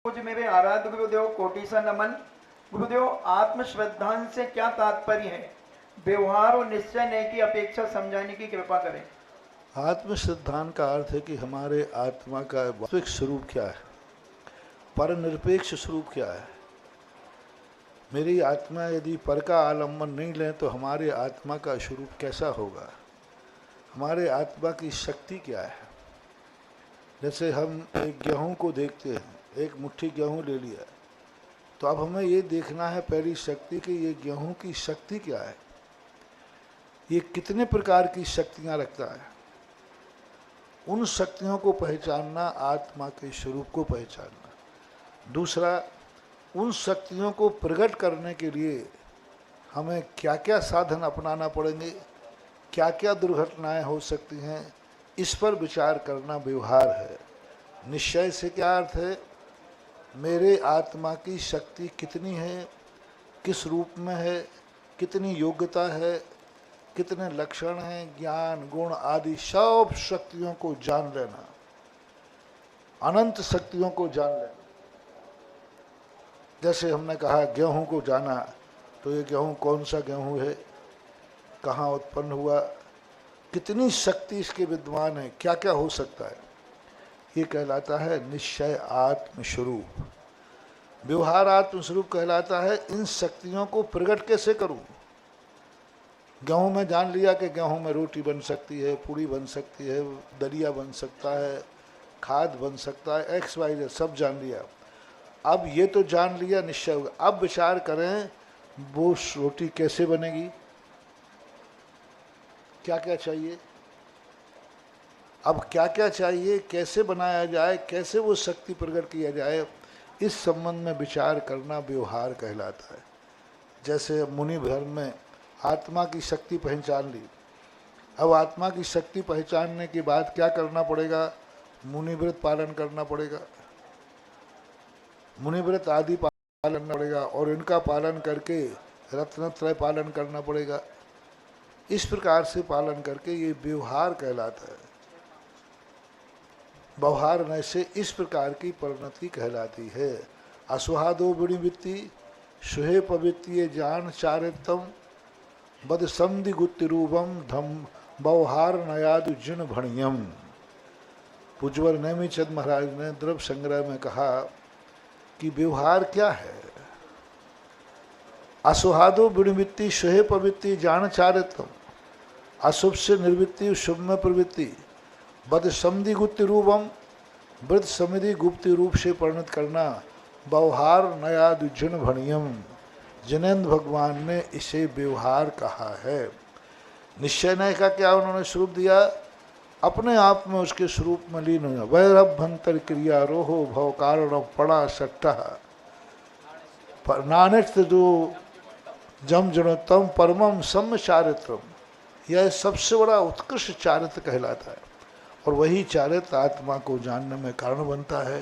मुझे मेरे आराध्य गुरुदेव कोटि सा नमन। गुरुदेव, आत्मश्रद्धांत से क्या तात्पर्य है? व्यवहार और निश्चय नहीं की अपेक्षा समझाने की कृपा करें। आत्मश्रद्धान का अर्थ है कि हमारे आत्मा का वास्तविक स्वरूप क्या है, परनिरपेक्ष स्वरूप क्या है। मेरी आत्मा यदि पर का आलम्बन नहीं लें तो हमारे आत्मा का स्वरूप कैसा होगा, हमारे आत्मा की शक्ति क्या है। जैसे हम एक गेहूं को देखते हैं, एक मुट्ठी गेहूं ले लिया, तो अब हमें ये देखना है पहली शक्ति कि ये गेहूं की शक्ति क्या है, ये कितने प्रकार की शक्तियां रखता है। उन शक्तियों को पहचानना आत्मा के स्वरूप को पहचानना। दूसरा, उन शक्तियों को प्रकट करने के लिए हमें क्या क्या साधन अपनाना पड़ेंगे, क्या क्या दुर्घटनाएं हो सकती हैं, इस पर विचार करना व्यवहार है। निश्चय से क्या अर्थ है, मेरे आत्मा की शक्ति कितनी है, किस रूप में है, कितनी योग्यता है, कितने लक्षण हैं, ज्ञान गुण आदि सब शक्तियों को जान लेना, अनंत शक्तियों को जान लेना। जैसे हमने कहा गेहूं को जाना, तो ये गेहूं कौन सा गेहूं है, कहाँ उत्पन्न हुआ, कितनी शक्ति इसके विद्वान है, क्या क्या हो सकता है, ये कहलाता है निश्चय आत्मस्वरूप। व्यवहार आत्मस्वरूप कहलाता है इन शक्तियों को प्रकट कैसे करूं। गेहूं में जान लिया कि गेहूं में रोटी बन सकती है, पूड़ी बन सकती है, दलिया बन सकता है, खाद बन सकता है, एक्स वाई जेड सब जान लिया। अब ये तो जान लिया, निश्चय होगा। अब विचार करें वो रोटी कैसे बनेगी, क्या क्या चाहिए, अब क्या क्या चाहिए, कैसे बनाया जाए, कैसे वो शक्ति प्रकट किया जाए, इस संबंध में विचार करना व्यवहार कहलाता है। जैसे मुनि धर्म में आत्मा की शक्ति पहचान ली, अब आत्मा की शक्ति पहचानने के बाद क्या करना पड़ेगा, मुनिव्रत पालन करना पड़ेगा, मुनिव्रत आदि पालन करना पड़ेगा, और इनका पालन करके रत्नत्रय पालन करना पड़ेगा। इस प्रकार से पालन करके ये व्यवहार कहलाता है। व्यवहार में से इस प्रकार की परिणति कहलाती है। असुहादो विनिवृत्ति सुहे पवित्य जान चारितम बद समधि गुत्ति रूपम धम व्यवहार नयादु जिन भणियम। पूज्यवर नेमीचंद महाराज ने द्रव्य संग्रह में कहा कि व्यवहार क्या है। असुहादो विनिवृत्ति सुहे पवित्ति जान चारितम, अशुभ से निर्वृत्ति शुभ में प्रवृत्ति, बद समधि गुप्ति रूपम, वृद्ध समिधि गुप्ति रूप से परिणत करना, व्यवहार नया दुजन भणियम। जिनेन्द्र भगवान ने इसे व्यवहार कहा है। निश्चय नय का क्या उन्होंने स्वरूप दिया, अपने आप में उसके स्वरूप में लीन हो। वैरभ्यंतर क्रिया रोहो भव कारण पड़ा सट्टा नानित जो जम जनोत्तम परमम सम चारित्रम। यह सबसे बड़ा उत्कृष्ट चारित्र कहलाता है, और वही चारित्र आत्मा को जानने में कारण बनता है।